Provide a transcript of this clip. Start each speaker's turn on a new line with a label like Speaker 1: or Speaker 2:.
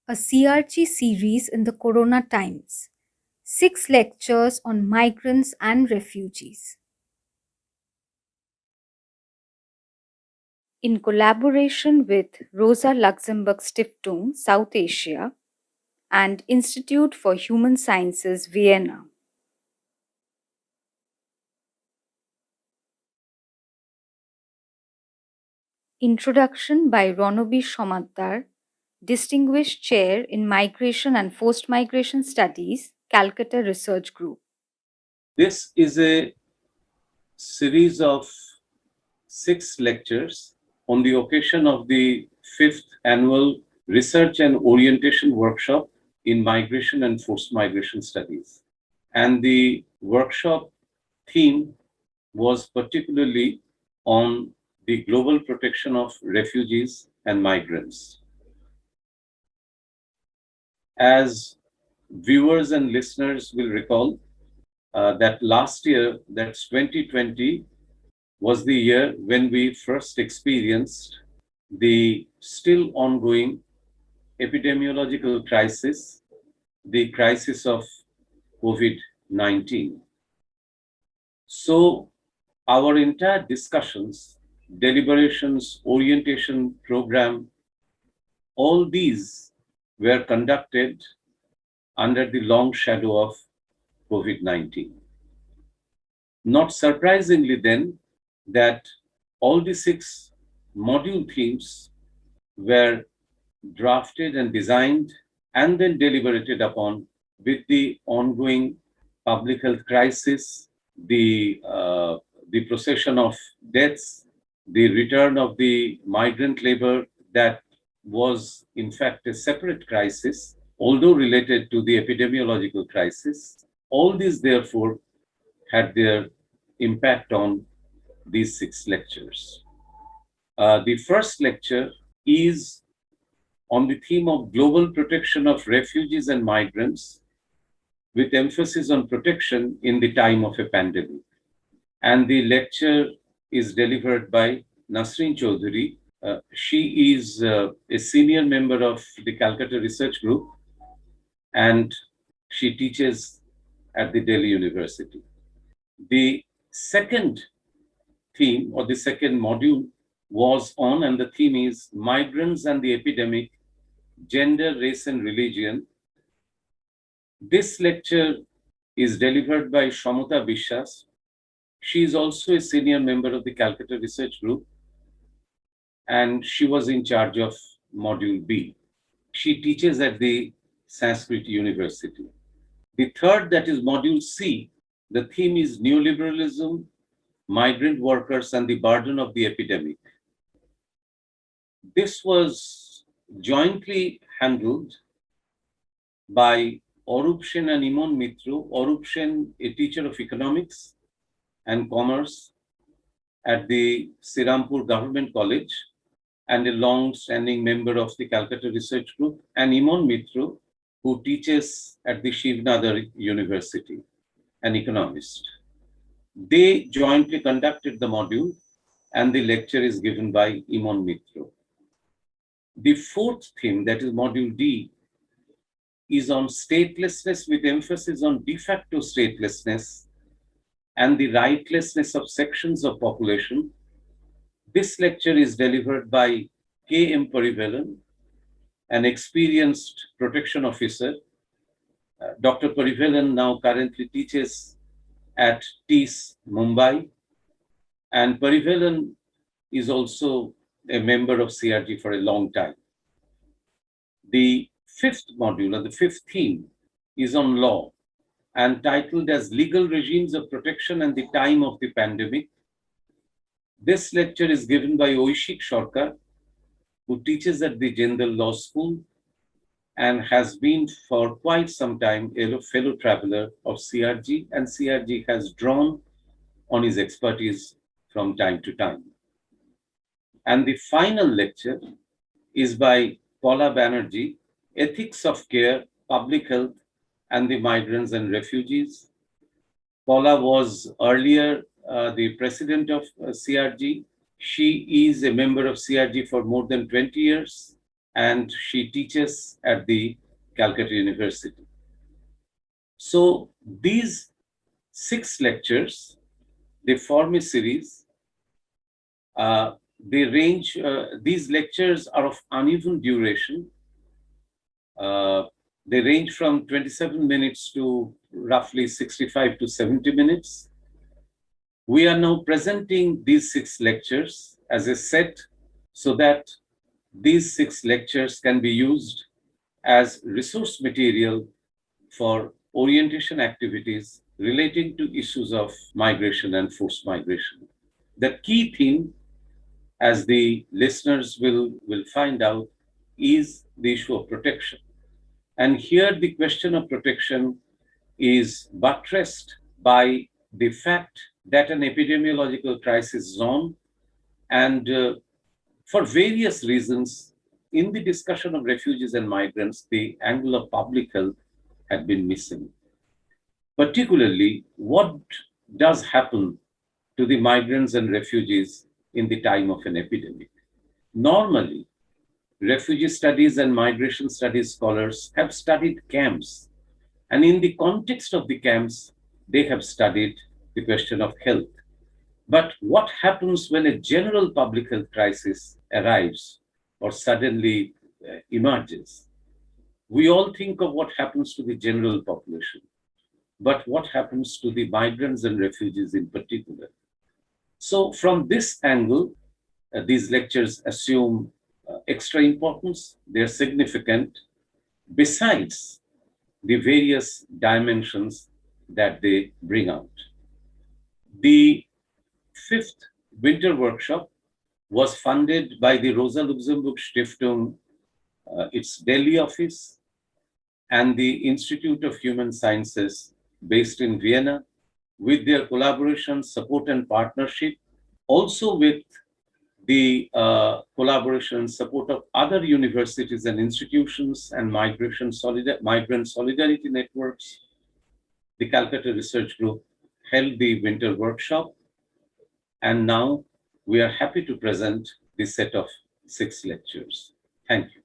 Speaker 1: a CRG series in the Corona times. 6 lectures on migrants and refugees. In collaboration with Rosa Luxemburg Stiftung, South Asia, and Institute for Human Sciences, Vienna. Introduction by Ranabir Samaddar, Distinguished Chair in Migration and Post-Migration Studies, Calcutta Research Group.
Speaker 2: This is a series of 6 lectures on the occasion of the 5th annual Research and Orientation Workshop in Migration and Forced Migration Studies. And the workshop theme was particularly on the global protection of refugees and migrants. As viewers and listeners will recall, that last year, that's 2020, was the year when we first experienced the still ongoing epidemiological crisis, the crisis of COVID-19. So our entire discussions, deliberations, orientation program, all these were conducted under the long shadow of COVID-19. Not surprisingly then, that all the 6 module themes were drafted and designed and then deliberated upon with the ongoing public health crisis, the procession of deaths, the return of the migrant labor that was in fact a separate crisis, although related to the epidemiological crisis. All these therefore had their impact on these 6 lectures. The first lecture is on the theme of global protection of refugees and migrants, with emphasis on protection in the time of a pandemic. And the lecture is delivered by Nasreen Chaudhary. She is a senior member of the Calcutta Research Group, and she teaches at the Delhi University. The second theme, or the second module, was on, and the theme is Migrants and the Epidemic, Gender, Race and Religion. This lecture is delivered by Shamata Bishwas. She is also a senior member of the Calcutta Research Group, and she was in charge of Module B. She teaches at the Sanskrit University. The third, that is Module C, the theme is Neoliberalism, Migrant Workers and the Burden of the Epidemic. This was jointly handled by Arup Sen and Imon Mitro. Arup Sen, a teacher of economics and commerce at the Sirampur Government College and a long-standing member of the Calcutta Research Group, and Imon Mitro, who teaches at the Shivnadar University, an economist. They jointly conducted the module, and the lecture is given by Imon Mitro. The fourth theme, that is Module D, is on statelessness, with emphasis on de facto statelessness and the rightlessness of sections of population. This lecture is delivered by K.M. Parivelan, an experienced protection officer. Dr. Parivelan now currently teaches at TIS, Mumbai, and Parivelan is also a member of CRG for a long time. The fifth module, or the fifth theme, is on law and titled as Legal Regimes of Protection and the Time of the Pandemic. This lecture is given by Oishik Sarkar, who teaches at the Jindal Law School and has been for quite some time a fellow traveler of CRG, and CRG has drawn on his expertise from time to time. And the final lecture is by Paula Banerjee, Ethics of Care, Public Health, and the Migrants and Refugees. Paula was earlier the president of CRG. She is a member of CRG for more than 20 years, and she teaches at the Calcutta University. So these 6 lectures, they form a series. These lectures are of uneven duration. They range from 27 minutes to roughly 65 to 70 minutes. We are now presenting these 6 lectures as a set so that these 6 lectures can be used as resource material for orientation activities relating to issues of migration and forced migration. The key theme, as the listeners will find out, is the issue of protection. And here the question of protection is buttressed by the fact that an epidemiological crisis is on, and for various reasons, in the discussion of refugees and migrants, the angle of public health had been missing. Particularly, what does happen to the migrants and refugees in the time of an epidemic? Normally, refugee studies and migration studies scholars have studied camps. And in the context of the camps, they have studied the question of health. But what happens when a general public health crisis arrives or suddenly emerges? We all think of what happens to the general population, but what happens to the migrants and refugees in particular? So, from this angle, these lectures assume extra importance, they're significant, besides the various dimensions that they bring out. The 5th winter workshop was funded by the Rosa Luxemburg Stiftung, its Delhi office, and the Institute of Human Sciences based in Vienna, with their collaboration, support, and partnership, also with the collaboration and support of other universities and institutions and migrant solidarity networks. The Calcutta Research Group held the winter workshop, and now we are happy to present this set of 6 lectures. Thank you.